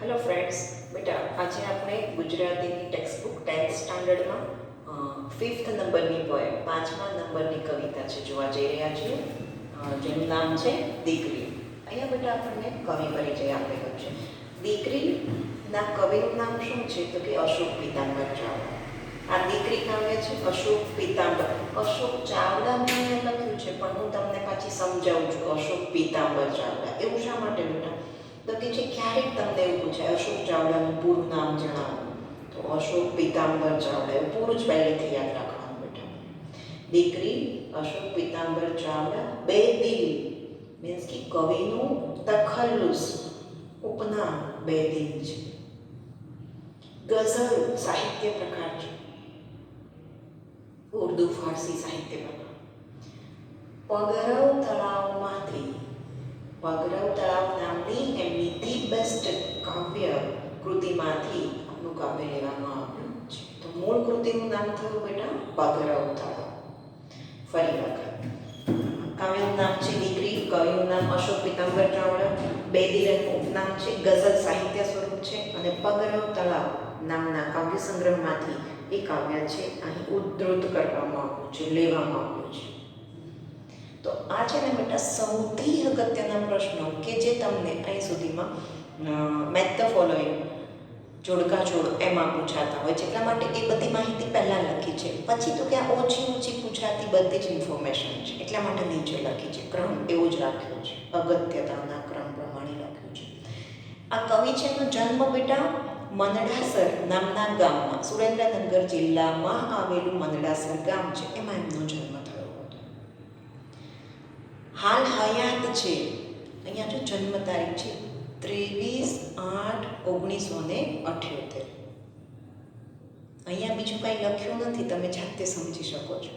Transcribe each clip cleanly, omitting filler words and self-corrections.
Hello friends, બેટા આજે આપણે ગુજરાતીની ટેક્સ્ટબુક 10th સ્ટાન્ડર્ડમાં 5th નંબરની પોએમ 5મા નંબરની કવિતા છે જોવા જઈ રહ્યા છીએ, જેનું નામ છે દીકરી. અહીંયા બેટા આપણને કવિ પરિચય આપેલો છે. દીકરીના કવિનું નામ શું છે તો કે અશોક પિતાંબર ચાવડા. આ દીકરી કાવ્ય છે અશોક પિતાંબર. અશોક ચાવડા મેં લખ્યું છે, પણ હું તમને પાછી સમજાવું છું અશોક પિતાંબર ચાવડા. એવું શા માટે બેટા? તો કે છે ક્યારેક તમને એવું પૂછાય અશોક ચાવડાનું પૂરું નામ જણાવો, તો અશોક પિતાંબર ચાવડા એવું પૂરું જ પહેલેથી યાદ રાખવાનું બેટા. દીકરી અશોક પિતાંબર ચાવડા. બે દિલ મીન્સ કે કવિનું તખલ્લુસ ઉપનામ બે દિલ છે. ગઝલ સાહિત્ય પ્રકાર છે, ઉર્દુ ફારસી સાહિત્ય પ્રકાર. પગરવ તળાવમાંથી, પગરવ તળાવ નામની એમની ધી બેસ્ટ કાવ્ય કૃતિમાંથી આપનું કાવ્ય લેવામાં આવ્યું છે. તો મૂળ કૃતિનું નામ થયું બેટા પગરવ તળાવ. ફરી વખત કાવ્યનું નામ છે દીકરી, કવિનું નામ અશોક પિતાંબર ચાવડા, બેદિલનું ઉપનામ છે, ગઝલ સાહિત્ય સ્વરૂપ છે, અને પગરવ તળાવ નામના કાવ્ય સંગ્રહમાંથી એ કાવ્ય છે અહીં ઉદ્ધૃત કરવામાં આવ્યું છે, લેવામાં આવ્યું છે. તો આ છે ને બેટા સૌથી અગત્યના પ્રશ્નો કે જે તમને અહીં સુધીમાં મેથ ધ ફોલોઈંગ જોડકાજોડ એમાં પૂછાતા હોય છે. એટલા માટે એ બધી માહિતી પહેલાં લખી છે. પછી તો કે આ ઓછી પૂછાતી બધી જ ઇન્ફોર્મેશન છે, એટલા માટે નીચે લખી છે. ક્રમ એવો જ રાખ્યો છે, અગત્યતાના ક્રમ પ્રમાણે લખ્યું છે. આ કવિ છે એનો જન્મ બેટા મંદડાસર નામના ગામમાં, સુરેન્દ્રનગર જિલ્લામાં આવેલું મંદડાસર ગામ છે એમાં એમનો જન્મ થયો હતો. હાલ હયાત છે, અહીંયા જો જન્મ તારીખ છે 23/8/1978. અહીંયા બીજું કાંઈ લખ્યું નથી, તમે જાતે સમજી શકો છો.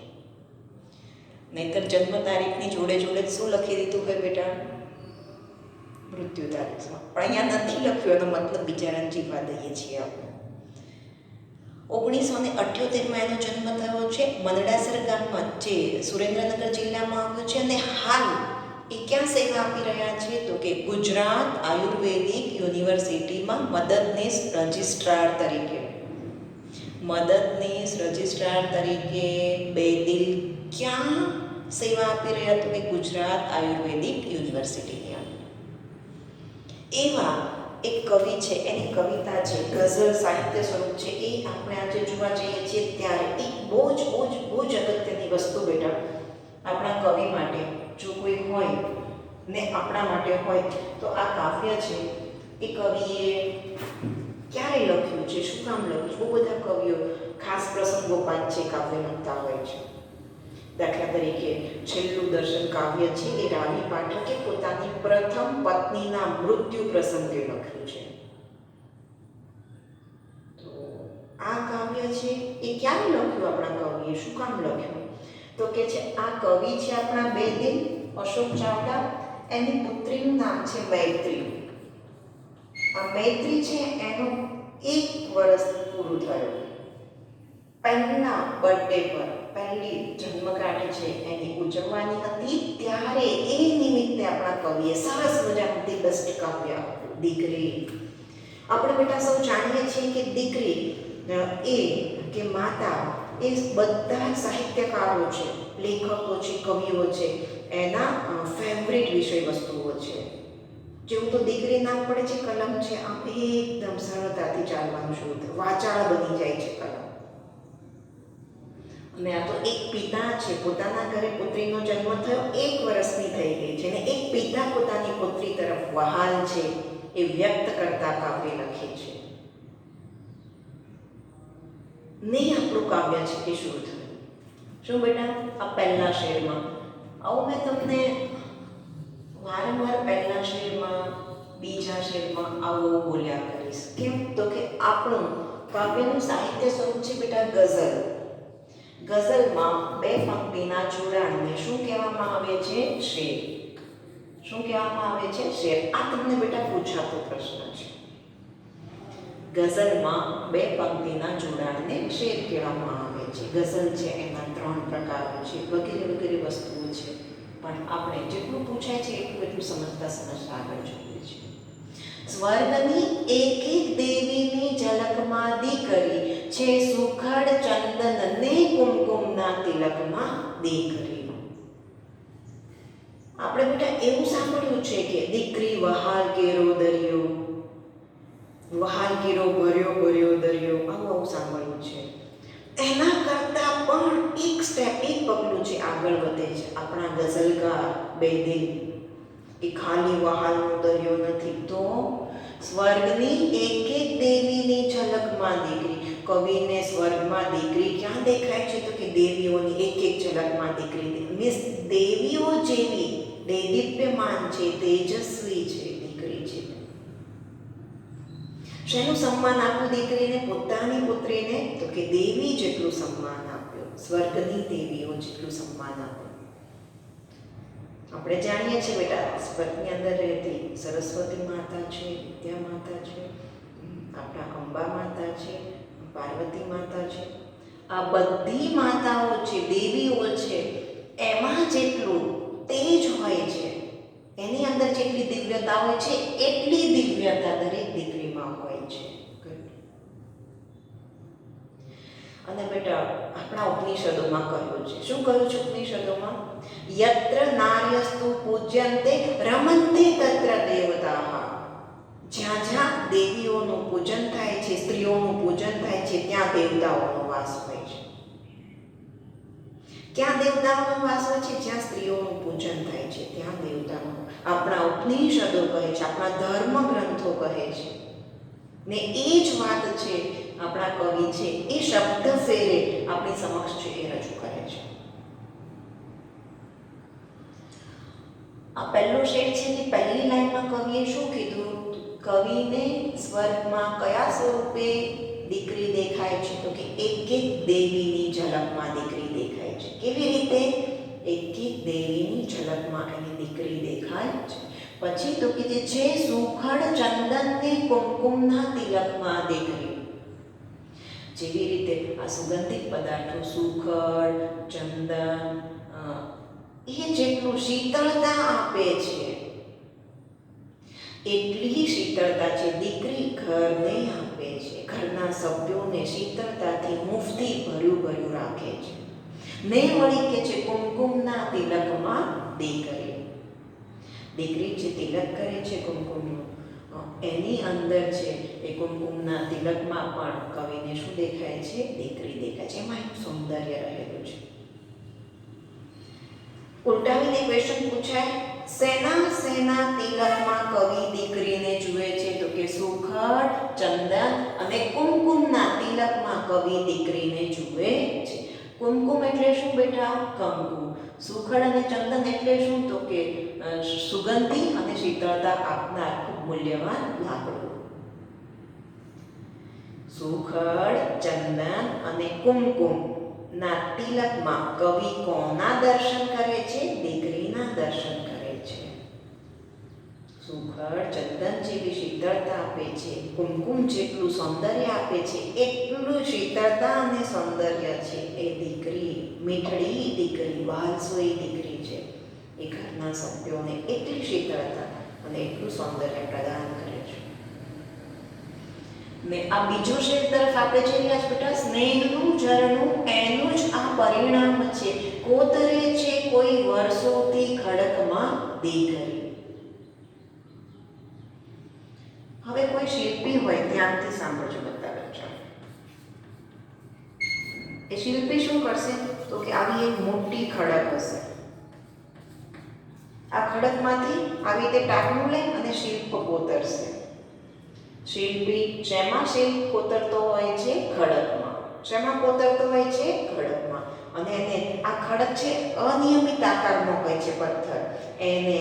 નહીંતર જન્મ તારીખની જોડે જોડે શું લખી દીધું હોય બેટા? મૃત્યુ તારીખ. પણ અહીંયા નથી લખ્યું, એનો મતલબ બિચારાને જીવવા દઈએ છીએ આપણે. 1978માં એનો જન્મ થયો છે મંદડાસર ગામમાં, જે સુરેન્દ્રનગર જિલ્લામાં આવ્યું છે. અને હાલ એ ક્યાં સેવા આપી રહ્યા છે તો કે ગુજરાત આયુર્વેદિક યુનિવર્સિટીમાં મદદનીશ રજિસ્ટ્રાર તરીકે. મદદનીશ રજિસ્ટ્રાર તરીકે બેદિલ ક્યાં સેવા આપી રહ્યા તો કે ગુજરાત આયુર્વેદિક યુનિવર્સિટીની અંદર. એવા એક કવિ છે, એની કવિતા છે, ગઝલ સાહિત્ય સ્વરૂપ છે, એ આપણે આજે જોવા જઈએ છીએ. ત્યારે એક બહુ જ અગત્યની વસ્તુ બેટા આપણા કવિ માટે જો કોઈ હોય ને આપણા માટે હોય તો આ કાવ્ય છે એ કવિએ ક્યારે લખ્યું છે, શું કામ લખ્યું છે. બહુ બધા કવિઓ ખાસ પ્રસંગોપાત છે કાવ્ય લખતા હોય છે. દાખલા તરીકે છેલ્લું દર્શન કાવ્ય છે એ રાવી પાઠકે પોતાની પ્રથમ પત્નીના મૃત્યુ પ્રસંગે લખ્યું છે. તો આ કાવ્ય છે એ ક્યારે લખ્યું આપણા કવિએ, શું કામ લખ્યું તો કે છે આ કવિ છે આપણા બેદિલ અશોક ચાવડા. એની પુત્રીનું નામ છે મૈત્રી. આ મૈત્રી છે એનું 1 વર્ષ પૂરું થયું. પહેલા બર્થડે પર, પહેલી જન્મગાંઠ છે એની ઉજવવાની હતી, ત્યારે એ નિમિત્તે આપણા કવિએ સરસ મજાનું ધી બેસ્ટ કાવ્ય આપ્યું દીકરી. આપણે બેટા સૌ જાણીએ છીએ કે દીકરી એ કે માતા એ બધા સાહિત્યકારો છે, લેખકો છે, કવિઓ છે, એના ફેવરિટ વિષય વસ્તુઓ છે. જેવું તો દીકરી નામ પડે છે કલમ છે, આમ એકદમ સરળતાથી ચાલવાનું શરૂ થાય, વાચાળ બની જાય છે કલમ. અને આ તો એક પિતા છે, પોતાના ઘરે પુત્રીનો જન્મ થયો, 1 વર્ષની થઈ ગઈ છે, અને એક પિતા પોતાની પુત્રી તરફ વહાલ છે એ વ્યક્ત કરતા કાવ્ય લખે છે. ને આપણું કાવ્ય છે કે શરૂ થયું. શું બેટા? આ પહેલા શેરમાં આવું મેં તમને વારંવાર પહેલા શેરમાં, બીજા શેરમાં આવું બોલ્યા કરીશ. કેમ તો કે આપણું કાવ્યનું સાહિત્ય સ્વરૂપ છે બેટા ગઝલ. ગઝલમાં 2 પંક્તિના જોડાણને શું કહેવામાં આવે છે? શેર. શું કહેવામાં આવે છે? શેર. આ તમને બેટા પૂછાતો પ્રશ્ન છે. ગઝલમાં 2 પંક્તિના જોડાણને શેર કહેવામાં આવે છે. ગઝલ છે એના 3 પ્રકારો છે, વગેરે વસ્તુઓ છે. પણ આપણે જેટલું પૂછાય છે એટલું સમજતા આગળ જોઈએ છીએ. સ્વર્ગની એક એક દેવીની ઝલકમાં દીકરી છે, સુખડ ચંદન ને કુમકુમના તિલકમાં દીકરી. આપણે બેટા એવું સાંભળ્યું છે કે દીકરી વહાલ કેરો દરિયો, વહાલ કેરો ભર્યો ભર્યો દરિયો, આવું સાંભળ્યું છે. એના કરતા પણ એક સ્ટેપ, એક પગલું છે આગળ વધે છે આપણા ગઝલકાર બેદિલ. એ ખાલી વહાલનો દરિયો નથી, તો સ્વર્ગની એક એક દેવીની ઝલકમાં દીકરી. કવિને સ્વર્ગમાં દીકરી ક્યાં દેખાય છે? તો કે દેવીઓની એક એક ઝલકમાં દીકરી. મીન્સ દેવીઓ જેવી દૈદીપ્યમાન છે, તેજસ્વી છે દીકરી છે. શેનું સન્માન આપ્યું દીકરીને? પોતાની પુત્રીને તો કે દેવી જેટલું સન્માન આપ્યું, સ્વર્ગની દેવીઓ જેટલું સન્માન આપ્યું. આપણે જાણીએ છીએ બેટા, સ્વર્ગની અંદર રહેતી સરસ્વતી માતા છે, વિદ્યા માતા છે, આપણા અંબા માતા છે, પાર્વતી માતા છે. આ બધી માતાઓ છે, દેવીઓ છે, એમાં જેટલું તેજ હોય છે, એની અંદર જેટલી દિવ્યતા હોય છે, એટલી દિવ્યતા દરેક દીકરીમાં હોય છે. અને બેટા આપણા ઉપનિષદોમાં કહ્યું છે, શું કહ્યું છે ઉપનિષદોમાં? યત્ર નાર્યસ્તુ પૂજ્યન્તે રમન્તે તત્ર દેવતાઃ. જ્યાં જ્યાં દેવીઓનું પૂજન થાય છે, સ્ત્રીઓનું પૂજન થાય છે, ત્યાં દેવતાઓનો વાસ હોય છે. ક્યાં દેવતાઓનો વાસ હોય છે? જ્યાં સ્ત્રીઓનું પૂજન થાય છે, ત્યાં દેવતાઓ. આપણા ઉપનિષદો કહે છે, આપણા ધર્મ ગ્રંથો કહે છે. ને એ જ વાત છે આપણા કવિ છે એ શબ્દ ફેરે આપણી સમક્ષ છે એ રજૂ કરે છે. આ પહેલો શેર છે કે પહેલી લાઈનમાં કવિએ શું કીધું? કવિને સ્વર્ગમાં કયા સ્વરૂપે દીકરી દેખાય છે? તો કે એક એક દેવીની ઝલકમાં દીકરી દેખાય છે. કેવી રીતે? એક એક દેવીની ઝલકમાં એની દીકરી દેખાય છે. પછી તો કે જે છે સુખડ ચંદન ને કુમકુમના તિલકમાં દીકરી. જેવી રીતે આ સુગંધિત પદાર્થો સુખડ, ચંદન, એ જેટલું શીતળતા આપે છે, એટલી શીતળતા છે દીકરી ઘરને આપે છે. ઘરના સભ્યોને શીતળતાથી મુફતી ભર્યું ભર્યું રાખે છે. ને વળી કે છે કુમકુમના તિલકમાં દીકરી. દીકરી જે તિલક કરે છે કુમકુમનું, એની અંદર છે એ કુમકુમના તિલકમાં પણ કવિને શું દેખાય છે? દીકરી દેખાય છે. એમાં એક સૌંદર્ય રહેલું છે. ઉલટાવીને ક્વેશ્ચન પૂછાય, સેના સેના તિલકમાં કવિ દીકરીને જુએ છે? તો કે સુખડ, ચંદન અને કુમકુમના તિલકમાં કવિ દીકરીને જુએ છે. કુમકુમ એટલે શું બેટા? કંકુ. સુખડ અને ચંદન એટલે શું? તો કે સુગંધી અને શીતળતા આપનાર ખૂબ મૂલ્યવાન લાકડું. સુખડ, ચંદન અને કુમકુમ ના તિલકમાં કવિ કોના દર્શન કરે છે? દીકરીના દર્શન કરે છે. સુખડ, ચંદન જેવી શીતળતા આપે છે, કુમકુમ જેટલું સૌંદર્ય આપે છે, એટલું શીતળતા અને સૌંદર્ય છે એ દીકરી, મીઠડી દીકરી, વાલસોઈ દીકરી છે. એ ઘરના સભ્યોને એટલી શીતળતા અને એટલું સૌંદર્ય પ્રદાન કરે છે. ને આ બીજો શેર તરફ આપણે જઈ રહ્યા છીએ બેટા, સ્નેહનું ઝરણું એનું જ આ પરિણામ છે, કોતરે છે કોઈ વર્ષોથી ખડકમાં દીકરી. હવે કોઈ શિલ્પી હોય, ધ્યાનથી સાંભળજો બધા બચ્ચા. એ શિલ્પી શું કરશે? તો કે આવી એક મોટી ખડક હશે. આ ખડકમાંથી આવી રીતે ટાંકણું લે અને શિલ્પ કોતરશે. શિલ્પી શેમાં શિલ્પ કોતરતો હોય છે? ખડકમાં. શેમાં કોતરતો હોય છે? ખડકમાં. અને એને આ ખડક છે અનિયમિત આકારનો હોય છે પથ્થર, એને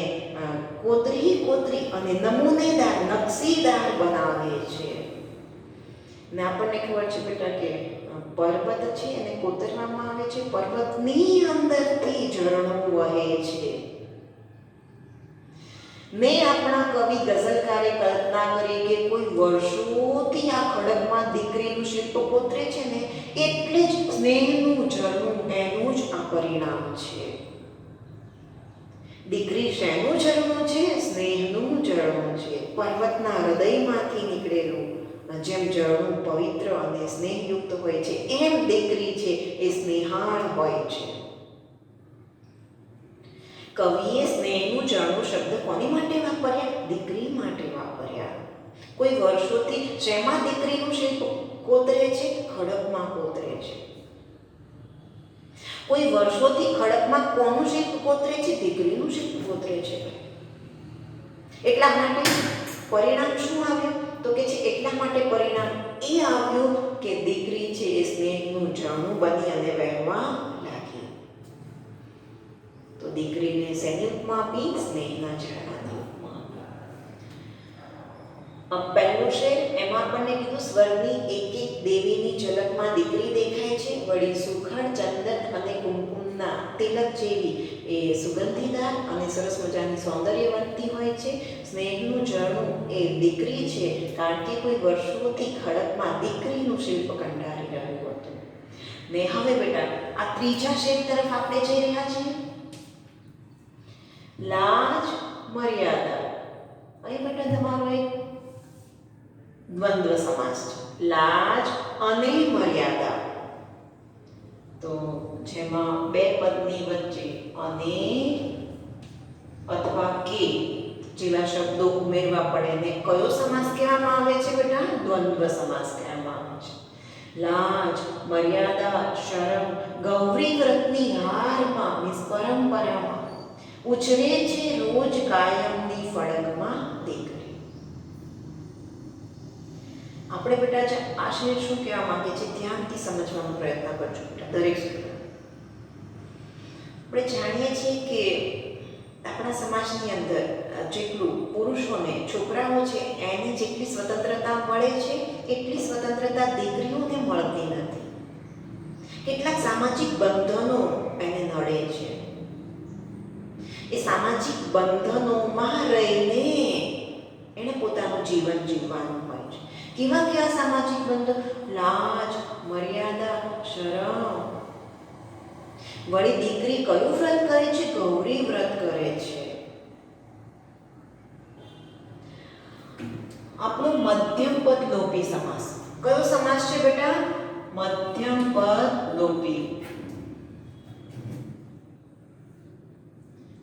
કોતરી કોતરી અને નમૂનેદાર નકશીદાર બનાવે છે. ને આપણને ખબર છે બેટા કે પર્વત છે એને કોતરવામાં આવે છે, પર્વતની અંદરથી ઝરણું વહે છે. ને આપણા કવિ ગઝલકારે કલ્પના કરી કે કોઈ વર્ષોથી આ ખડકમાં દીકરીનું શિલ્પ કોતરે છે ને, એટલે જ સ્નેહનું ઝરણું એનું જ આ પરિણામ છે. દીકરી શેનું ઝરણું છે? સ્નેહનું ઝરણું છે. પર્વતના હૃદયમાંથી નીકળેલું જેમ ઝરણું પવિત્ર અને સ્નેહયુક્ત હોય છે, એમ દીકરી છે એ સ્નેહાળ હોય છે. કવિએ સ્નેહનું ઝરણું શબ્દ કોની માટે વાપર્યા? દીકરી માટે વાપર્યા. કોઈ વર્ષોથી શેમાં દીકરીનું શિલ્પ કોતરે છે? ખડકમાં કોતરે છે. કોઈ વર્ષોથી ખડકમાં કોનું શિલ્પ કોતરે છે? દીકરીનું શિલ્પ કોતરે છે. એટલા માટે પરિણામ શું આવ્યું? તો કે છે એટલા માટે પરિણામ એ આવ્યું કે દીકરી છે એ સ્નેહનું ઝરણું બની અને વહેવા લાગી. તો દીકરીને શેની ઉપમા આપી? સ્નેહના ઝરણાની ઉપમા આપી. પહેલું શેર એમાં આપણને કીધું સ્વર્ગની એક એક દેવીની ઝલકમાં દીકરી દેખાય છે. વળી સુખડ, ચંદન અને કુમકુમના તિલક જેવી એ સુગંધીદાર અને સરસ મજાની સૌંદર્યવંતી હોય છે. સ્નેહનું ઝરણું એ દીકરી છે, કારણ કે કોઈ વર્ષોથી ખડકમાં દીકરીનું શિલ્પ કંડારી રહ્યું હતું. ને હવે બેટા આ ત્રીજા શેર તરફ આપણે જઈ રહ્યા છીએ. લાજ, મર્યાદા. અહીં બેટા તમારો એક દ્વંદ્વ સમાસ છે. લાજ અને મર્યાદા. તો જેમાં બે પદની વચ્ચે અને અથવા કે જેવા શબ્દો ઉમેરવા પડે ને કયો સમાસ કહેવામાં આવે છે બેટા? દ્વંદ્વ સમાસ કહેવામાં આવે છે. લાજ, મર્યાદા, શરમ ગૌરી વ્રતની હારમાં મીન્સ પરંપરામાં ઉછરે છે રોજ કાયમની ફળકમાં દીકરી. આપણે બેટા આ શેર શું કહેવા માંગે છે? ધ્યાનથી સમજવાનો પ્રયત્ન કરજો બેટા દરેક શબ્દ. આપણે જાણીએ છીએ કે આપણા સમાજની અંદર જેટલું પુરુષોને, છોકરાઓ છે એને જેટલી સ્વતંત્રતા મળે છે એટલી સ્વતંત્રતા દીકરીઓને મળતી નથી. કેટલાક સામાજિક બંધનો એને નડે છે. એ સામાજિક બંધનોમાં રહીને એને પોતાનું જીવન જીવવાનું હોય છે. કેવા કેવા સામાજિક બંધો? લાજ, મર્યાદા, શરમ. વળી દીકરી કયું વ્રત કરે છે? ગૌરી વ્રત કરે છે. આપણો મધ્યમ પદ લોપી સમાસ. કયો સમાસ છે બેટા? મધ્યમ પદ લોપી.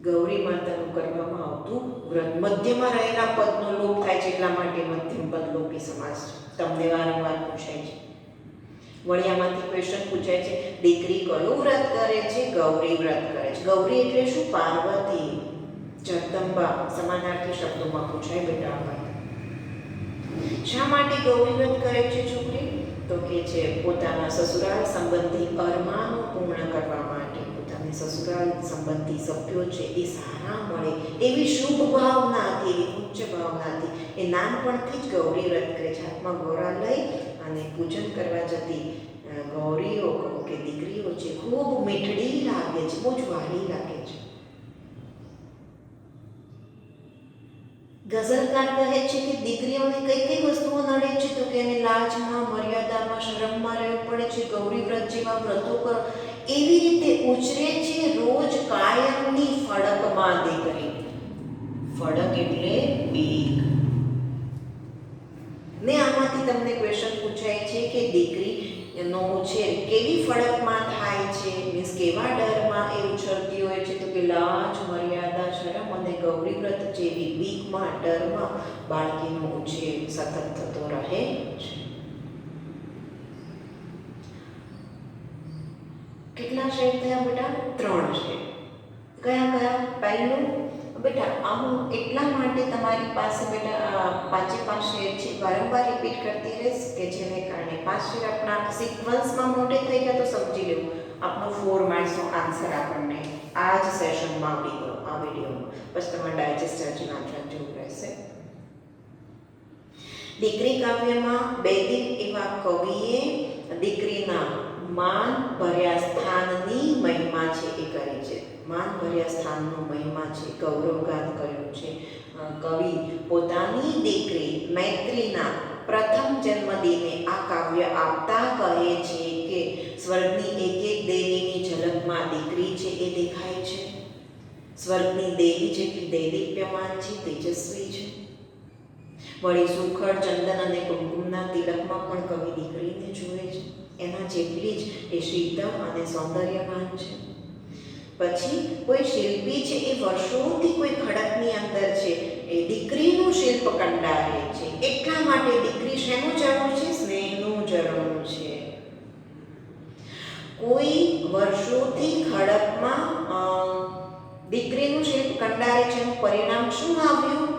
ગૌરી માતાનું કરવામાં આવતું વ્રત મધ્યમાં રહેલા પદનો લોપ થાય છે, એટલા માટે મધ્યમ પદ લોપી સમાસ છે. તમને વારંવાર પૂછાય છે. વળી આમાંથી ક્વેશ્ચન પૂછાય છે, દીકરી કયું વ્રત કરે છે? ગૌરી વ્રત કરે છે. ગૌરી એટલે શું? પાર્વતી, જગદંબા સમાનાર્થી શબ્દોમાં પૂછાય બેટા આપણને. શા માટે ગૌરી વ્રત કરે છે છોકરી? તો કે છે પોતાના સસુરાલ સંબંધી અરમાનો પૂર્ણ કરવા માટે. પોતાની સસુરાલ સંબંધી સભ્યો છે એ સારા મળે એવી શુભ ભાવનાથી, એવી ઉચ્ચ ભાવનાથી એ નાનપણથી જ ગૌરી વ્રત કરે છે. હાથમાં ગોરા લઈ અને પૂજન કરવા જતી ગૌરીઓ કે દીકરીઓ છે ખૂબ મીઠડી લાગે છે, બહુ જ વાલી લાગે છે. ગઝલકાર કહે છે કે દીકરીઓને કઈ કઈ વસ્તુઓ નડે છે? તો કે એને લાજમાં, મર્યાદામાં, શરમમાં રહેવું પડે છે. ગૌરી વ્રત જેવા વ્રતો કરો એવી રીતે ઉછરે છે રોજ કાયમની ફળકમાં દીકરી. ફળક એટલે બીક. ને આમાંથી તમને ક્વેશ્ચન પૂછાય છે કે દીકરીનો ઉછેર કેવી ફળકમાં થાય છે? મીન્સ કેવા ડરમાં એ ઉછળતી હોય છે? તો કે લાજ, મર્યાદા, શરમ અને ગૌરી વ્રત જેવી બીકમાં, ડરમાં બાળકીનો ઉછેર સતત થતો રહે છે. કેટલા શેર થયા બેટા? 3 શેર. કયા કયા? પહેલું બેટા આનું એટલા માટે તમારી પાસે બેટા 5 શેર છે, વારંવાર રિપીટ કરતી રહીશ કે જેને કારણે 5 શેર આપણા સિક્વન્સમાં મોટે થઈ ગયા તો સમજી લેવું આપણો 4 માર્ક્સનો આન્સર આપણને આ જ સેશનમાં આવી ગયો, આ વિડીયોમાં. પછી તમારે ડાયજેસ્ટ હજી વાંચવા જેવું રહેશે. દીકરી કાવ્યમાં બેદિક એવા કવિએ દીકરીના માન ભર્યા સ્થાનની મહિમા છે એ કરી છે. માન ભર્યા સ્થાનનો મહિમા છે, ગૌરવગાન કર્યું છે. કવિ પોતાની દીકરી મૈત્રીના પ્રથમ જન્મદિને આ કાવ્ય આપતા કહે છે કે સ્વર્ગની એક એક દેવીની ઝલકમાં દીકરી છે એ દેખાય છે. સ્વર્ગની દેવી જેટલી દૈદીપ્યમાન છે, તેજસ્વી છે. વળી સુખડ, ચંદન અને કુમકુમના તિલકમાં પણ કવિ દીકરીને જુએ છે. એના જેટલી જ એ શીતળ અને સૌંદર્યવાન છે. પછી કોઈ શિલ્પી છે, એ વર્ષોથી કોઈ ખડકની અંદર છે, એ દીકરીનું શિલ્પ કંડારે છે. એટલા માટે દીકરી શેનું ઝરણું છે? સ્નેહનું ઝરણું છે. કોઈ વર્ષોથી ખડકમાં દીકરીનું શિલ્પ કંડારે છે, એનું પરિણામ શું આવ્યું?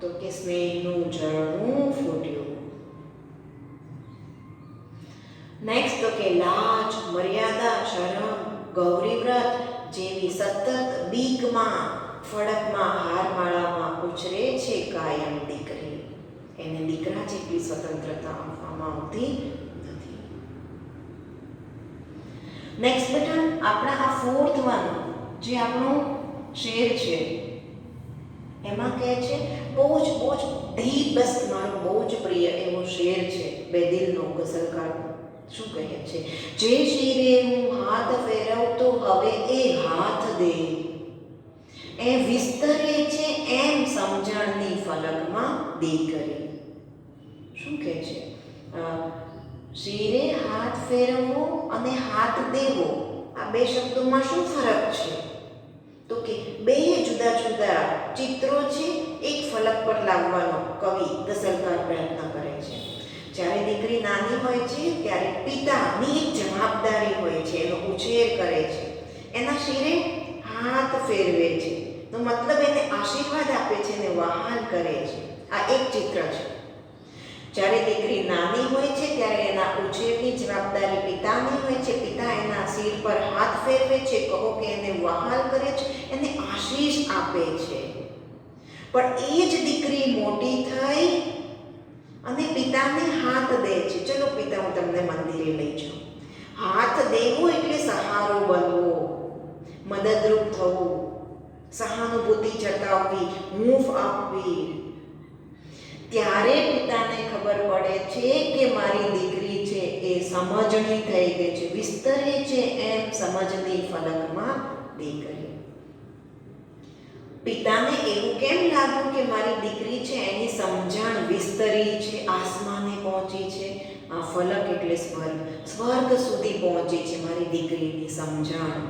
તો કે સ્નેહનું ઝરણું ફૂટ્યું. નેક્સ્ટ તો કે લાજ, મર્યાદા, શરમ, ગૌરીવ્રત જેવી સતત બીકમાં, ફડકમાં, હારમાળામાં ઉછરે છે કાયમ દીકરી. એને દીકરા જેટલી સ્વતંત્રતા આપવામાં આવતી નથી. નેક્સ્ટ બેટા, આપણા આ 4th વન જે આપણો શેર છે, એમાં કહે છે બહુ જ ધી બેસ્ટ, મારો બહુ જ પ્રિય એવો શેર છે બેદિલનો ગઝલકાર. શું કહે છે? જે શિરે હું હાથ ફેરવતો હવે એ હાથ દે, એ વિસ્તરે છે એમ સમજણની ફલકમાં દીકરી. શું કહે છે? શિરે હાથ ફેરવવો અને હાથ દેવો, આ બે શબ્દોમાં શું ફરક છે? તો કે બે જુદા જુદા ચિત્રો છે, એક ફલક પર લાવવાનો કવિ ગઝલકાર પ્રયત્ન કરે છે. જ્યારે દીકરી નાની હોય છે ત્યારે પિતાની એક જવાબદારી હોય છે, એનો ઉછેર કરે છે, એના શિરે હાથ ફેરવે છે, તો મતલબ એને આશીર્વાદ આપે છે, એને વહાલ કરે છે. આ એક ચિત્ર છે. જ્યારે દીકરી નાની હોય છે ત્યારે એના ઉછેરની જવાબદારી પિતાની હોય છે. પિતા એના શિર પર હાથ ફેરવે છે, કહો કે એને વહાલ કરે છે, એને આશીષ આપે છે. પણ એ જ દીકરી મોટી થઈ અને પિતાને હાથ દે છે. ચલો પિતા, હું તમને મંદિરે લઈ જાઉં. હાથ દેવો એટલે સહારો બનવો, મદદરૂપ થવું, સહાનુભૂતિ જતાવવી, હૂંફ આપવી. ત્યારે પિતાને ખબર પડે છે કે મારી દીકરી છે એ સમજણી થઈ ગઈ છે, વિસ્તરે છે એમ સમજની ફલકમાં દીકરી. પિતાને એવું કેમ લાગ્યું કે મારી દીકરી છે એની સમજણ વિસ્તરી છે, આસમાને પહોંચી છે? આ ફલક એટલે સ્વર્ગ સુધી પહોંચી છે મારી દીકરીની સમજણ.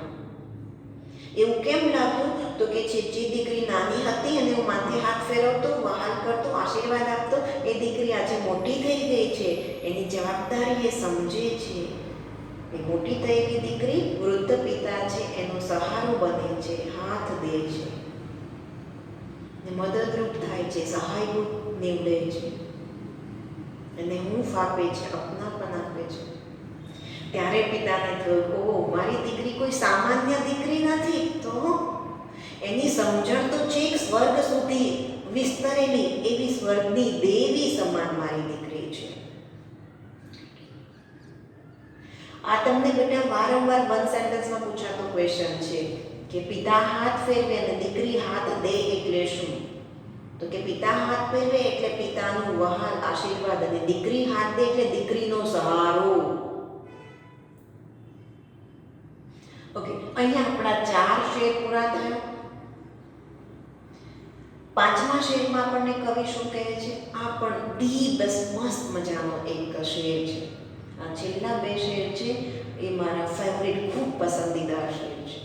એવું કેમ લાગ્યું? તો કે જે દીકરી નાની હતી અને હું માથે હાથ ફેરવતો, વહાલ કરતો, આશીર્વાદ આપતો, એ દીકરી આજે મોટી થઈ ગઈ છે, એની જવાબદારી એ સમજે છે. એ મોટી થયેલી દીકરી વૃદ્ધ પિતા છે એનો સહારો બને છે, હાથ દે છે, મદદરૂપ થાય છે, સહાયભૂત નીવડે છે, અને હૂંફ આપે છે, અપનાપન આપે છે. ત્યારે પિતાને થયું, ઓહો, મારી દીકરી કોઈ સામાન્ય દીકરી નથી, તો એની સમજણ તો છેક સ્વર્ગ સુધી વિસ્તરેલી એવી સ્વર્ગની દેવી સમાન મારી દીકરી છે. આ તમને બેટા વારંવાર વન સેન્ટેન્સમાં પૂછાતો ક્વેશ્ચન છે કે પિતા હાથ ફેરવે અને દીકરી હાથ દે એટલે શું? તો કે પિતા હાથ ફેરવે એટલે પિતાનું વહાલ, આશીર્વાદ, અને દીકરી હાથ દે એટલે દીકરીનો સહારો. ઓકે, અહીંયા આપણા 4 શેર પૂરા થયા. 5મા શેરમાં આપણને કવિ શું કહે છે? આ પણ ધી બેસ્ટ મસ્ત મજાનો એક શેર છે. આ છેલ્લા 2 શેર છે એ મારા ફેવરિટ, ખૂબ પસંદીદા શેર છે.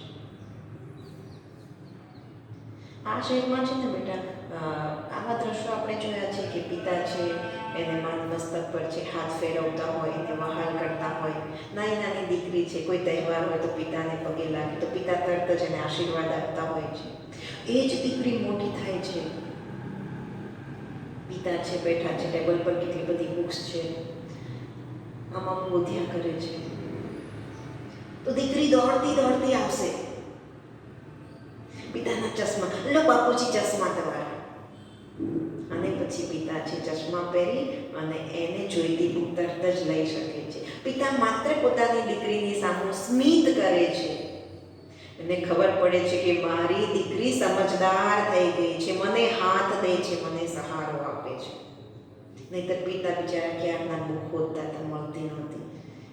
આ શેરમાં છે ને બેટા, આવા દ્રશ્યો આપણે જોયા છે કે પિતા છે એને મસ્તક પર છે હાથ ફેરવતા હોય, એને વહાલ કરતા હોય. નાની નાની દીકરી છે, કોઈ તહેવાર હોય તો પિતાને પગે લાગે તો પિતા તરત જ એને આશીર્વાદ આપતા હોય છે. એ જ દીકરી મોટી થાય છે, પિતા છે બેઠા છે, ટેબલ પર કેટલી બધી બુક્સ છે, આમાં બોધ્યા કરે છે, તો દીકરી દોડતી દોડતી આવશે, પિતાના ચશ્મા, લો બાપુજી ચશ્મા તમારા. અને પછી પિતા છે ચશ્મા પહેરી અને એને જોઈતી બુક તરત જ લઈ શકે છે. પિતા માત્ર પોતાની દીકરીની સામે સ્મિત કરે છે, એને ખબર પડે છે કે મારી દીકરી સમજદાર થઈ ગઈ છે, મને હાથ દે છે, મને સહારો આપે છે. નહીંતર પિતા બિચારા ક્યારના બુક ખોદતા હતા, મળતી નહોતી.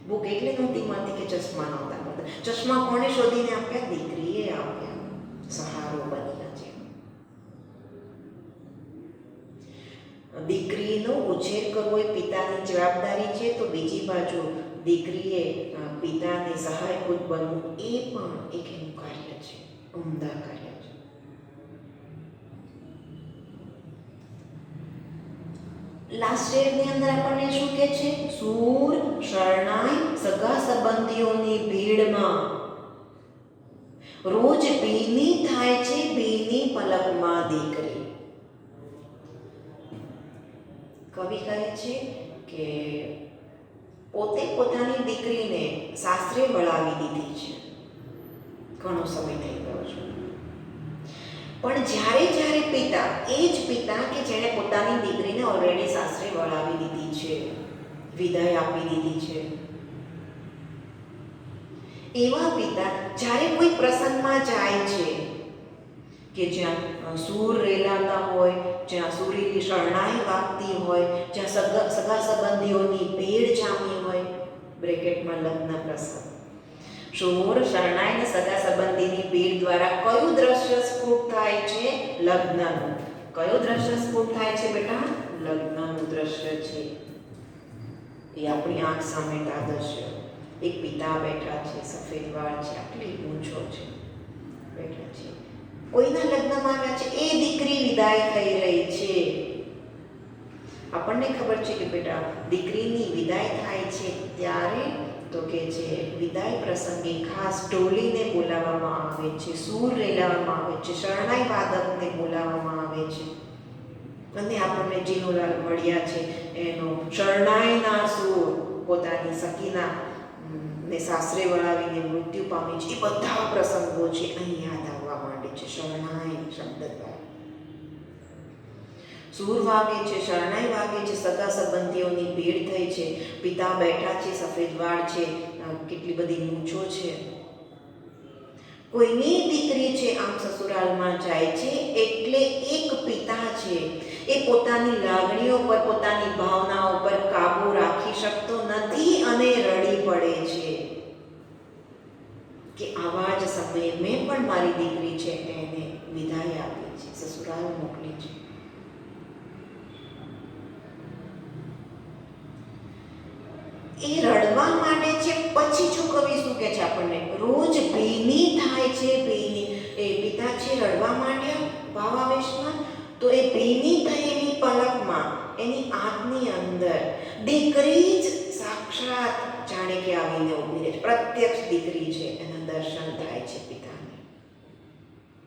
બુક એટલે નહોતી મળતી કે ચશ્મા નહોતા મળતા. ચશ્મા કોણે શોધીને આપ્યા? દીકરીએ આપ્યા. સહારો બન્યા છે. દીકરીનો ઉછેર કરવો એ પિતાની જવાબદારી છે, તો બીજી બાજુ દીકરીએ પિતાને સહાયભૂત બનવું એ પણ એક એનું કાર્ય છે, ઉમદા કાર્ય છે. લાસ્ટ સ્ટેજની અંદર આપણને શું કહે છે? સૂર, શરણાઈ, સગા સંબંધીઓની ભીડમાં રોજ ભીની થાય છે ભીની પલકમાં દીકરી. કવિ કહે છે કે પોતે પોતાની દીકરીને સાસરે વળાવી દીધી છે, ઘણો સમય થઈ ગયો છે, પણ જ્યારે જ્યારે પિતા, એ જ પિતા કે જેણે પોતાની દીકરીને ઓલરેડી સાસરે વળાવી દીધી છે, વિદાય આપી દીધી છે, એવા પિતા જ્યારે કોઈ પ્રસંગમાં જાય છે કે જ્યાં સૂર રેલાતા હોય, જ્યાં સૂરીની શરણાઈ વાગતી હોય, જ્યાં સગા સંબંધીઓની ભીડ જામી હોય, બ્રેકેટમાં લગ્ન પ્રસંગ, સૂર, શરણાઈ ને સગા સંબંધીની ભીડ દ્વારા કયું દ્રશ્ય સ્ફુટ થાય છે? લગ્નનું. કયું દ્રશ્ય સ્ફુટ થાય છે બેટા? લગ્નનું દ્રશ્ય છે. એ આપણી આંખ સામે દ્રશ્ય. એક પિતા બેઠા છે, સફેદ વાળ છે, આટલી ઊંચો છે, બેઠા છે, કોઈના લગ્નમાં આવ્યા છે, એ દીકરી વિદાય થઈ રહી છે. આપણને ખબર છે કે બેટા દીકરીની વિદાય થાય છે ત્યારે તો કે છે વિદાય પ્રસંગે ખાસ ઢોલીને બોલાવવામાં આવે છે, સૂર રેલાવવામાં આવે છે, શરણાઈ વાદકને બોલાવવામાં આવે છે. અને આપણને જીનુલાલ મળ્યા છે એનો શરણાઈના સૂર પોતાની સખીના ને સાસરે વળાવીને મૃત્યુ પામી છે, એ બધા પ્રસંગો છે અહીં યાદ આવવા માંડે છે શરણાઈ શબ્દ દ્વારા. સૂર વાગે છે, શરણાઈ વાગે છે, સગા સંબંધીઓની ભીડ થઈ છે, પિતા બેઠા છે, સફેદ વાળ છે, કેટલી બધી મૂછો છે. કોઈની દીકરી છે આમ સસુરાલમાં જાય છે એટલે એક પિતા છે એ પોતાની લાગણીઓ પર, પોતાની ભાવનાઓ પર કાબુ રાખી શકતો નથી અને રડી પડે છે કે આવા જ સમયે મેં પણ મારી દીકરી છે એને વિદાય આપી છે, સસુરાલ મોકલી છે. એ રડવા માંડે છે. પછી જો કવિ શું કહે છે આપણને? રોજ ભીની થાય છે ભીની. એ પિતા છે રડવા માંડ્યા ભાવાવેશમાં, તો એ ભીની થયેલી પલકમાં એની આંખની અંદર દીકરી જ સાક્ષાત જાણે કે આવીને ઊભી રહે છે. પ્રત્યક્ષ દીકરી છે, એના દર્શન થાય છે પિતાને.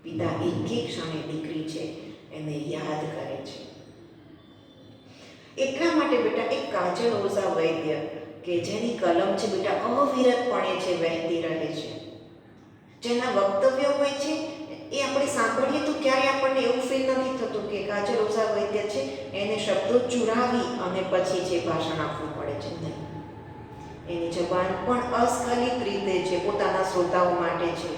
પિતા એક એક ક્ષણે દીકરી છે એને યાદ કરે છે. એટલા માટે બેટા એક કાજલ ઓઝા વૈદ્ય કે જેની કલમ છે બેટા અવિરતપણે છે વહેતી રહે છે, જેના વક્તવ્યો હોય છે એ આપણે સાંભળીએ તો ક્યારે આપણને એવું ફીલ નથી થતું કે કાજલ ઓઝા વૈદ્ય છે એને શબ્દો ચુરાવી અને પછી છે ભાષણ આપવું પડે છે. નહીં, એની જબાન પણ અસ્ખલિત રીતે છે પોતાના શ્રોતાઓ માટે છે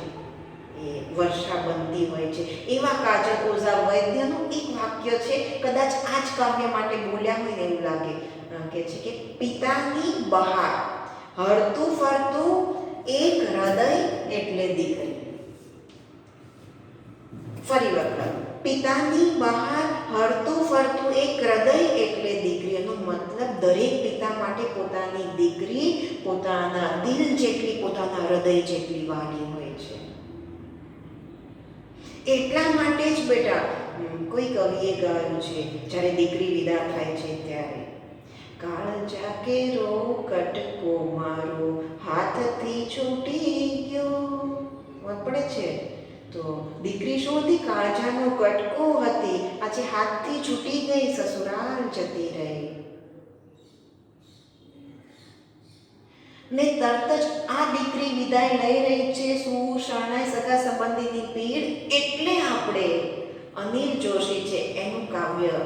એ વર્ષા બનતી હોય છે. એવા કાજલ ઓઝા વૈદ્યનું એક વાક્ય છે, કદાચ આ જ કાવ્ય માટે બોલ્યા હોય ને એવું લાગે, કે છે કે પિતાની બહાર હરતું ફરતું એક હૃદય એટલે દીકરી. ફરી વખત, પિતાની બહાર હરતું ફરતું એક હૃદય એટલે દીકરી. એનો મતલબ દરેક પિતા માટે પોતાની દીકરી પોતાના દિલ જેટલી, પોતાના હૃદય જેટલી વાલી હોય છે. એટલા માટે જ બેટા કોઈ કવિએ ગાયું છે જ્યારે દીકરી વિદા થાય છે ત્યારે, કાળજા કેરો કટકો મારો હાથથી છૂટી ગયો. મત પડે છે? તો દીકરી શું હતી? કાળજાનો કટકો હતી, આજે હાથથી છૂટી ગઈ, સસુરાલ જતી રહી. ને તરત જ આ દીકરી વિદાય લઈ રહી છે, સૂર, શરણાઈ, સગા સંબંધીની ભીડ. એટલે આપણે અનિલ જોશી છે એનું કાવ્ય,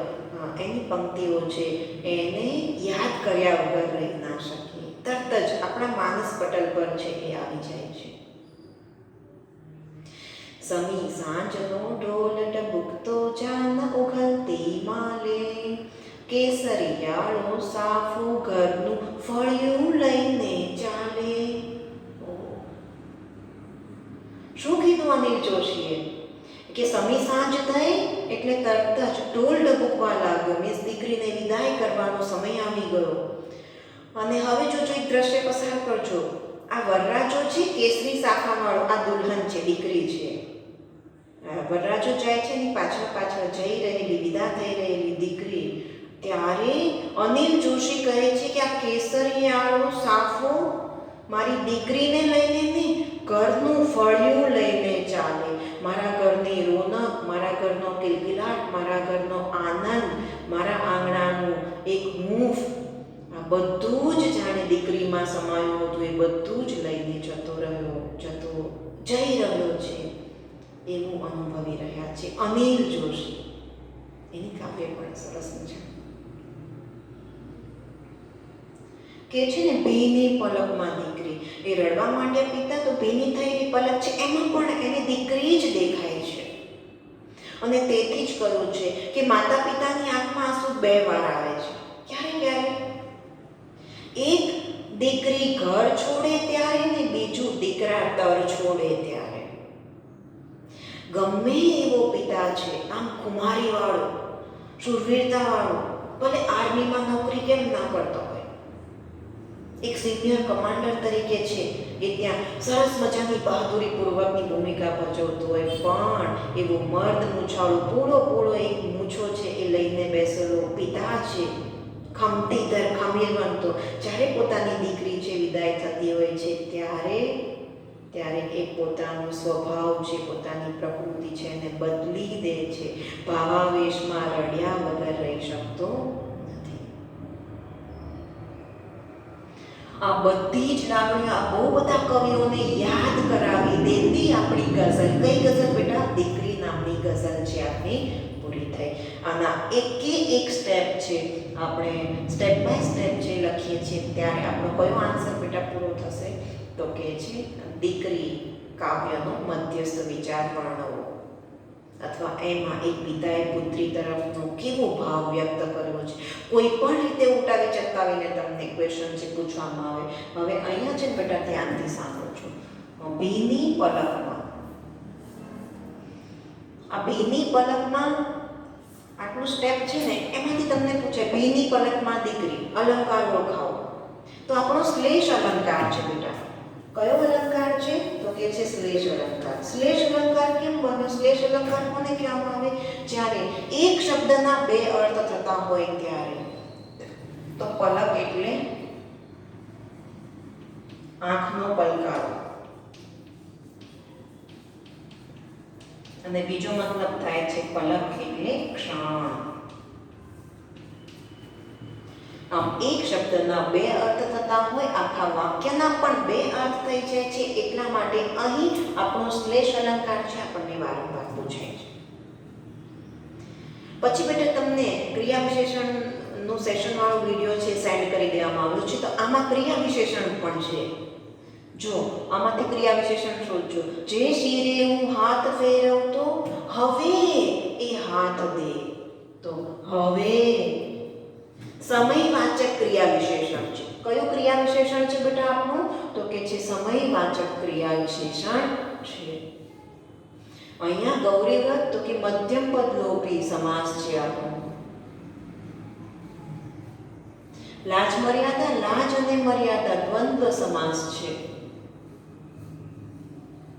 એની પંક્તિઓ છે એને યાદ કર્યા વગર રહી ના શકીએ. તરત જ આપણા માનસ પટલ પર છે એ આવી જાય છે. સમી સાંજનો ઢોલ ટબુકતો જાન ઉઘલતી માલે, કેસરિયાળો સાફું ઘરનું ફળિયું લઈને ચાલે. શું કીધું અનિલ જોશીએ? કે સમી સાંજ થઈ એટલે તરત જ ઢોલ ડબુકવા લાગ્યો. મીન્સ દીકરીને વિદાય કરવાનો સમય આવી ગયો. અને હવે જોજો એક દ્રશ્ય પસાર કરજો. આ વરરાજો છે કેસરી શાખાવાળો, આ દુલ્હન છે, દીકરી છે. વરરાજો જાય છે ને પાછળ પાછળ જઈ રહેલી, વિદા થઈ રહેલી દીકરી. ત્યારે અનિલ જોશી કહે છે કે આ કેસરિયાળો સાફો મારી દીકરીને લઈને ને ઘરનું ફળિયું લઈને ચાલે. મારા ઘરની રોનક, મારા ઘરનો કિલકિલાટ, મારા ઘરનો આનંદ, મારા આંગણાનું એક હૂંફ, આ બધું જ જાણે દીકરીમાં સમાયું હતું એ બધું જ લઈને જઈ રહ્યો છે એવું અનુભવી રહ્યા છે અનિલ જોશી. એની કાવ્ય પણ સરસ છે કે છે ને ભીની પલકમાં દીકરી. એ રડવા માંડ્યા પિતા તો ભીની થયેલી પલક છે એમાં પણ એને દીકરી જ દેખાય છે. અને તેથી જ કહ્યું છે કે માતા પિતાની આંખમાં આંસુ બે વાર આવે છે. ક્યારે ક્યારે? એક દીકરી ઘર છોડે ત્યારે ને બીજું દીકરા તર છોડે ત્યારે. ગમે એવો પિતા છે, આમ ખુમારી વાળો, શૂરવીરતા વાળો, ભલે આર્મીમાં નોકરી કેમ ના કરતો હોય, એક સિનિયર કમાન્ડર તરીકે છે એ ત્યાં સરસ મજાની બહાદુરી પૂર્વકની ભૂમિકા ભજવતો હોય, પણ એવો મર્દ મૂછાળો પૂળો એક મૂછો છે એ લઈને બેસેલો પિતા છે, ખમતી દર ખમીરવંતો, જ્યારે પોતાની દીકરી છે વિદાય થતી હોય છે ત્યારે એ પોતાનો સ્વભાવ છે, પોતાની પ્રકૃતિ છે એને બદલી દે છે. ભાવાવેશમાં રડ્યા વગર રહી શકતો નથી. આ બધી જ લાગણીઓ આ બહુ બધા કવિઓને યાદ કરાવી દેતી આપણી ગઝલ. કઈ ગઝલ બેટા? દીકરી નામની ગઝલ છે આપણી પૂરી થઈ. આના એક સ્ટેપ છે, આપણે સ્ટેપ બાય સ્ટેપ જે લખીએ છીએ ત્યારે આપણો કયો આન્સર બેટા પૂરો થશે? તો કે છે દીકરી કાવ્યનો મધ્યસ્થ વિચાર વર્ણવો, અથવા એમાં એક પિતાએ પુત્રી તરફનો કેવો ભાવ વ્યક્ત કર્યો છે. કોઈ પણ રીતે ઉટાવી ચટકાવીને તમને ક્વેશ્ચન છે પૂછવામાં આવે. હવે અહીંયા છે બેટા ધ્યાનથી સાંભળજો. ભીની પલકમાં, આ ભીની પલકમાં આટલું સ્ટેપ છે ને એમાંથી તમને પૂછે ભીની પલકમાં દીકરી, અલંકાર ઓળખાવો. તો આપણો શ્લેષ અલંકાર છે બેટા. કયો અલંકાર છે? તો કે છે શ્લેષ અલંકાર. શ્લેષ અલંકાર કેમ બન્યો? શ્લેષ અલંકાર કોને કહેવામાં આવે? જ્યારે એક શબ્દના બે અર્થ થતા હોય ત્યારે. તો પલક એટલે આંખનો પલકારો, અને બીજો મતલબ થાય છે પલક એટલે ક્ષણ. આમ એક શબ્દના બે અર્થ થતા હોય, આખા વાક્યના પણ બે અર્થ થઈ જાય છે. એટલા માટે અહીં આપણો શ્લેષ અલંકાર છે આપણને વારંવાર પૂછાય છે. પછી બેટા તમને ક્રિયા વિશેષણનું સેશન વાળો વિડીયો છે સેન્ડ કરી દેવામાં આવ્યો છે. તો આમાં ક્રિયા વિશેષણ પણ છે. જો આમાંથી ક્રિયા વિશેષણ શોધજો. જે શિરે હું હાથ ફેરવતો હવે એ હાથ દે. તો હવે સમયવાચક ક્રિયા વિશેષણ છે. કયું ક્રિયા વિશેષણ છે બેટા આપણું? તો કે છે સમયવાચક ક્રિયા વિશેષણ છે. અહીંયા ગૌરીવ્રત તો કે મધ્યમ પદ લોપી સમાસ છે આપણો. લાજ મર્યાદા, લાજ અને મર્યાદા દ્વંદ્વ સમાસ છે.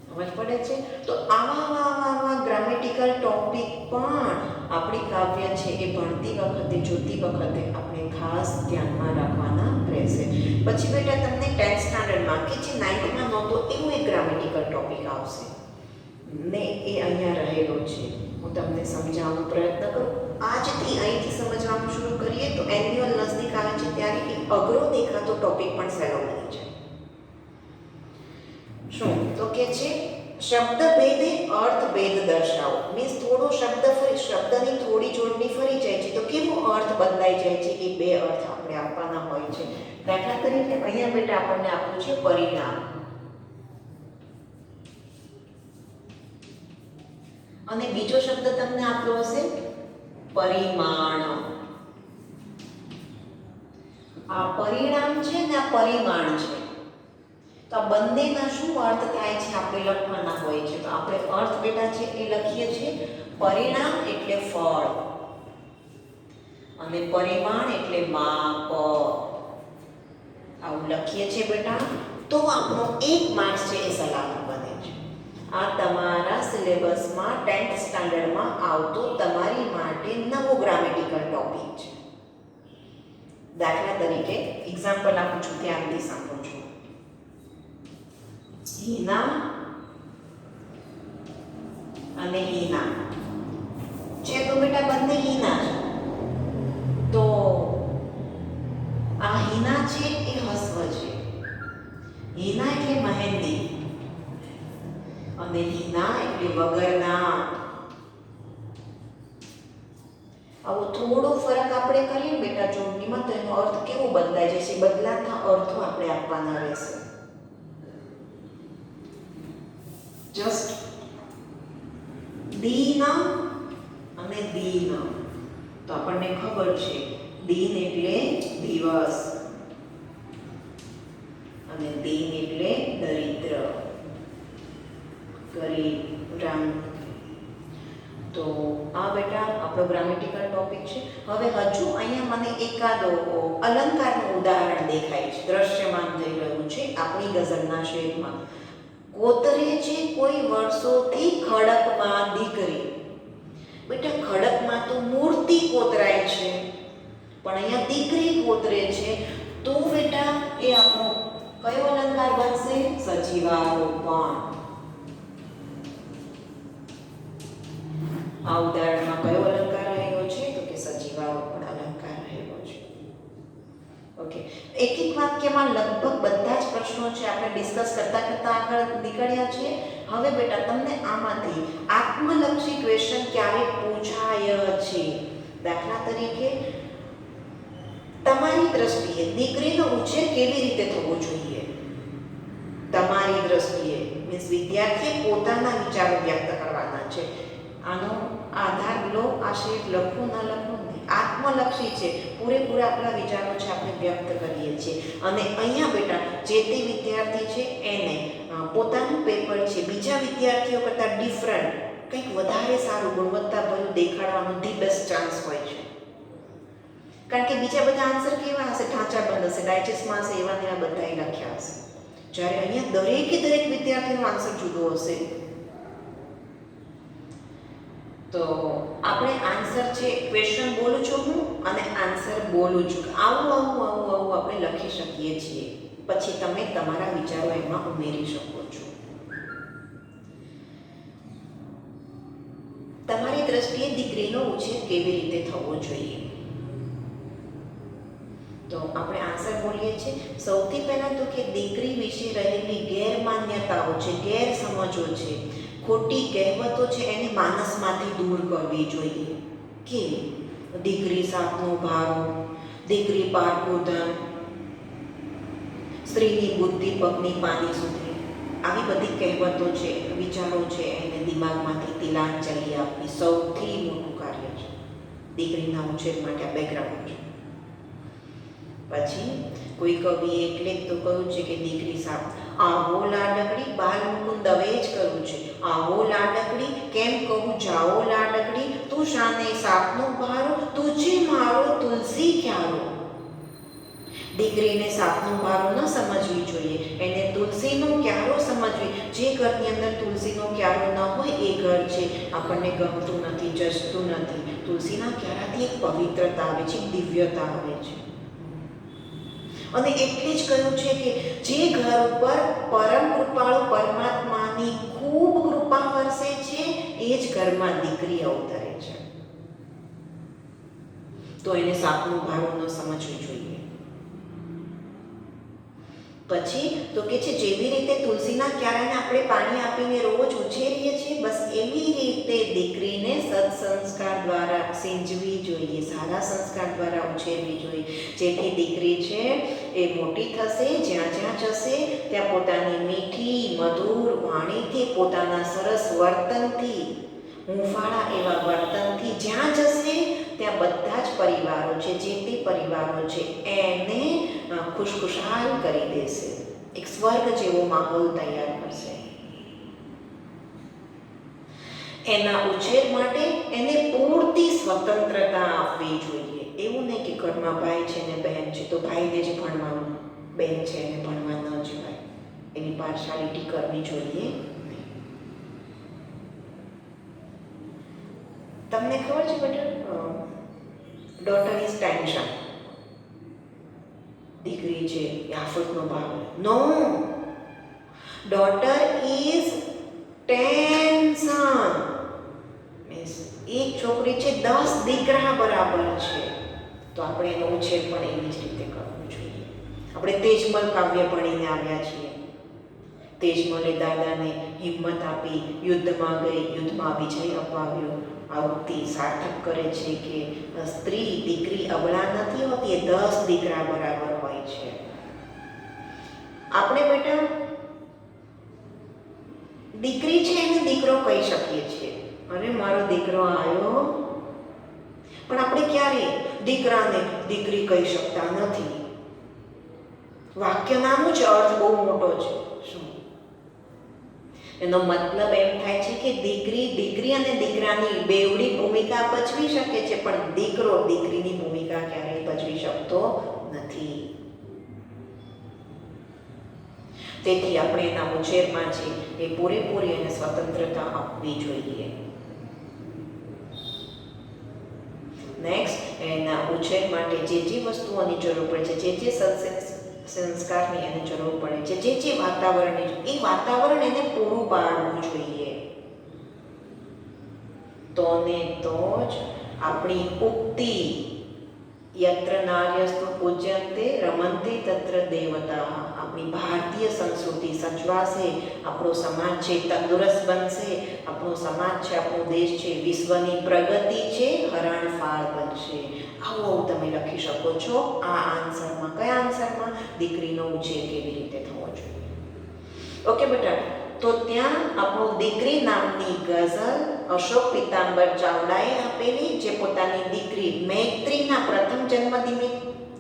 સમજ પડે છે? તો આવા ગ્રામેટિકલ ટોપિક પણ આપણી કાવ્ય છે એ ભણતી વખતે, જોતી વખતે આપણે ખાસ ધ્યાનમાં રાખવાના રહેશે. પછી બેટા તમને 10th સ્ટાન્ડર્ડમાં કે જે 9thમાં નહોતો એવું એક ગ્રામેટિકલ ટોપિક આવશે ને એ અહીંયા રહેલો છે. હું તમને સમજાવવાનો પ્રયત્ન કરું. આજથી અહીંથી સમજવાનું શરૂ કરીએ તો એન્યુઅલ નજદીક આવે છે ત્યારે એક અઘરો દેખાતો ટોપિક પણ સહેલો બની જાય. શું? તો કે છે શબ્દ ભેદે અર્થ ભેદ દર્શાવો. મીન્સ થોડો શબ્દની થોડી જોડણી ફરી જાય છે તો કેવો અર્થ બદલાઈ જાય છે એ બે અર્થ આપણે આપવાના હોય છે. દાખલા તરીકે અહીંયા બેટા આપણને આપ્યું છે પરિણામ, અને બીજો શબ્દ તમને આપ્યો હશે પરિમાણ. આ પરિણામ છે ને આ પરિમાણ છે. તો આ બંનેના શું અર્થ થાય છે આપણે લખવાના હોય છે. તો આપણે અર્થ બેટા છે એ લખીએ છીએ. પરિણામ એટલે ફળ અને પરિમાણ એટલે માપ. આવું લખીએ છીએ બેટા તો આપણો 1 માર્ક્સ છે એ સલામત બને છે. આ તમારા સિલેબસમાં 10th સ્ટાન્ડર્ડમાં આવતો તમારી માટે નવો ગ્રામેટિકલ ટોપિક છે. દાખલા તરીકે એક્ઝામ્પલ આપું છું, ધ્યાનથી સાંભળજો. હિના અને હિના છે તો બેટા બંને હિના છે. તો આ હિના છે એ હસ્વ છે. હિના એટલે મહેંદી અને હિના એટલે વગરના. આવો થોડો ફરક આપણે કરીએ બેટા જોડણીમાં તો એનો અર્થ કેવો બદલાઈ જશે. બદલાતા અર્થો આપણે આપવાના રહેશે. જસ્ટ દીન અને દીન તો આપણને ખબર છે દીન એટલે દિવસ અને દીન એટલે દરિદ્ર, ગરીબ, રંગ. તો આ બેટા આપણો ગ્રામેટિકલ ટોપિક છે. હવે હજુ અહીંયા મને એકાદો અલંકારનું ઉદાહરણ દેખાય છે, દ્રશ્યમાન થઈ રહ્યું છે આપણી ગઝલના શેરમાં. કોતરે છે કોઈ વર્ષોથી ખડકમાં દીકરી. બેટા ખડકમાં તો મૂર્તિ કોતરાય છે પણ અહીંયા દીકરી કોતરે છે. તો બેટા એ આપણો કયો અલંકાર બનશે? સજીવારોપણ. આ ઉદાહરણમાં કયો અલંકાર રહેલો છે? તો કે સજીવારોપણ અલંકાર રહેલો છે. ઓકે, એક એક વાક્યમાં લગભગ બધા જ પ્રશ્નો છે આપણે ડિસ્કસ કરતા કરતા આગળ નીકળ્યા છીએ. હવે બેટા તમને આમાંથી આત્મલક્ષી ક્વેશ્ચન ક્યારે પૂછાય છે? દાખલા તરીકે તમારી દ્રષ્ટિએ દીકરીનો ઉછેર કેવી રીતે થવો જોઈએ? તમારી દ્રષ્ટિએ મીન્સ વિદ્યાર્થીએ પોતાના વિચારો વ્યક્ત કરવાના છે. આનો આધાર લો. આ શેર લખો ના લખો નહીં, આત્મલક્ષી છે. પૂરેપૂરા આપણા વિચારો છે આપણે વ્યક્ત કરીએ છીએ. અને અહીંયા બેટા જે તે વિદ્યાર્થી છે એને પોતાનું પેપર છે બીજા વિદ્યાર્થીઓ કરતાં ડિફરન્ટ કંઈક વધારે સારું ગુણવત્તાભર્યું દેખાડવાનો ધી બેસ્ટ ચાન્સ હોય છે. કારણ કે બીજા બધા આન્સર કેવા હશે? ઢાંચાબંધ હશે, ડાયજેસ્ટમાં હશે, એવા ને એવા બધાએ લખ્યા હશે. જ્યારે અહીંયા દરેકે દરેક વિદ્યાર્થીનો આન્સર જુદો હશે. તો આપણે આન્સર છે ક્વેશ્ચન બોલું છું હું અને આન્સર બોલું છું. આવું આવું આવું આવું આપણે લખી શકીએ છીએ. પછી તમે તમારા વિચારો એમાં ઉમેરી શકો છો. તમારી દ્રષ્ટિએ દીકરીનો ઉછેર કેવી રીતે થવો જોઈએ? તો આપણે આન્સર બોલીએ છીએ. સૌથી પહેલાં તો કે દીકરી વિશે રહેલી ગેરમાન્યતાઓ છે, ગેરસમજો છે, ખોટી કહેવતો છે એને માનસમાંથી દૂર કરવી જોઈએ. કે દીકરી સાપનો ભારો, દીકરી પારકું ધન, સ્ત્રીની બુદ્ધિ પગની પાની સુધી, આવી બધી કહેવતો છે, વિચારો છે એને દિમાગમાંથી તિલાંજલિ આપવી સૌથી મોટું કાર્ય છે. દીકરીના ઉછેર માટે આ બેકગ્રાઉન્ડ છે. પછી કોઈ કવિએ એટલે તો કહ્યું છે કે દીકરી સાપ, આવો લાડકડી બાલ મુકુંદ દવે જ કહ્યું છે. આવો લાડકડી કેમ કહું જાઓ લાડકડી, તું શાને સાપનો ભારો, તુજે મારો તુલસી ક્યારો. દીકરીને સાપનો ભારો ન સમજવી જોઈએ, એને તુલસીનો ક્યારો સમજવી. જે ઘરની અંદર તુલસીનો ક્યારો ન હોય એ ઘર છે આપણને ગમતું નથી, જસતું નથી. તુલસીના ક્યારાથી એક પવિત્રતા આવે છે, એક દિવ્યતા આવે છે. અને એટલે જ કહ્યું છે કે જે ઘર ઉપર પરમ કૃપાળુ પરમાત્માની ખૂબ કૃપા વરસે છે એ જ ઘરમાં દીકરી અવતરે છે. તો એને સાપનો ભારો ન સમજવું જોઈએ. પછી તો કે છે જેવી રીતે તુલસીના ક્યારાને આપણે પાણી આપીને રોજ ઉછેરીએ છીએ, બસ એવી રીતે દીકરીને સત્સંસ્કાર દ્વારા સિંચવી જોઈએ, સારા સંસ્કાર દ્વારા ઉછેરવી જોઈએ. જેથી દીકરી છે એ મોટી થશે, જ્યાં જ્યાં જશે ત્યાં પોતાની મીઠી મધુર વાણીથી, પોતાના સરસ વર્તનથી, હુંફાળા એવા વર્તનથી જ્યાં જશે ત્યાં બધા જ પરિવારો છે, જે તે પરિવારો છે એને ખુશખુશાલ કરી દેશે. એક સ્વર્ગ જેવો માહોલ તૈયાર કરશે. એના ઉછેર માટે એને પૂરતી સ્વતંત્રતા આપવી જોઈએ. એવું નહીં કે ઘરમાં ભાઈ છે ને બહેન છે તો ભાઈને જ ભણવાનું, બેન છે એને ભણવા ન જવાય. એની પાર્શિયાલિટી કરવી જોઈએ. તમને ખબર છે બેટા, ડોટર ઇઝ ટેન્શન. દીકરી છે આફતનો ભાવ. નો, ડોટર ઇઝ ટેન્શન. મીન્સ એક છોકરી છે 10 દીકરા બરાબર છે. તો આપણે એનો ઉછેર પણ એવી જ રીતે કરવો જોઈએ. આપણે તેજમલ કાવ્ય ભણીને આવ્યા છીએ. તેજમલે દાદાને હિંમત આપી, યુદ્ધમાં ગઈ, યુદ્ધમાં વિજય અપાવ્યો. આ ઉક્તિ સાર્થક કરે છે કે સ્ત્રી દીકરી અબળા નથી હોતી, એ 10 દીકરા બરાબર હોય છે. આપણે બેટા દીકરી છે એને દીકરો કહી શકીએ છીએ, અરે મારો દીકરો આવ્યો, પણ આપણે ક્યારે દીકરાને દીકરી કહી શકતા નથી. વાક્ય નાનું છે, અર્થ બહુ મોટો છે. શું એનો મતલબ એમ થાય છે કે દીકરી અને દીકરાની બેવડી ભૂમિકા ભજવી શકે છે, પણ દીકરો દીકરીની ભૂમિકા ક્યારેય ભજવી શકતો નથી. તેથી આપણે એના ઉછેરમાં છે એ પૂરેપૂરી એને સ્વતંત્રતા આપવી જોઈએ. નેક્સ્ટ, એના ઉછેર માટે જે વસ્તુઓની જરૂર પડે છે, જે સંસ્કારની એને જરૂર પડે છે, જે વાતાવરણની, એ વાતાવરણ એને પૂરું પાડવું જોઈએ. તો ને તો જ આપણી ઉક્તિ યત્ર નાર્યસ્તુ પૂજ્યન્તે રમન્તે તત્ર દેવતા, આપણી ભારતીય સંસ્કૃતિ સચવાશે, આપણો સમાજ છે તંદુરસ્ત બનશે, આપણો સમાજ છે, આપણો દેશ છે વિશ્વની પ્રગતિ છે હરણફાળ બનશે. આવું તમે લખી શકો છો આ આન્સરમાં. કયા આન્સરમાં? દીકરીનો ઉછેર કેવી રીતે થવો જોઈએ. ઓકે બેટા, તો ત્યાં આપણો દીકરી નામની ગઝલ અશોક પિતાંબર ચાવડાએ આપેલી, જે પોતાની દીકરી મૈત્રીના પ્રથમ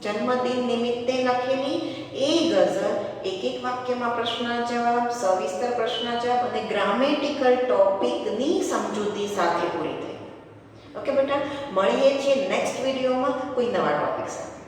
જન્મદિન નિમિત્તે લખેલી. એ ગઝલ એક વાક્યમાં પ્રશ્ન જવાબ, સવિસ્તર પ્રશ્ન જવાબ અને ગ્રામેટિકલ ટોપિકની સમજૂતી સાથે પૂરી થઈ. ઓકે બેટા, મળીએ છીએ નેક્સ્ટ વિડીયોમાં કોઈ નવા ટોપિક સાથે.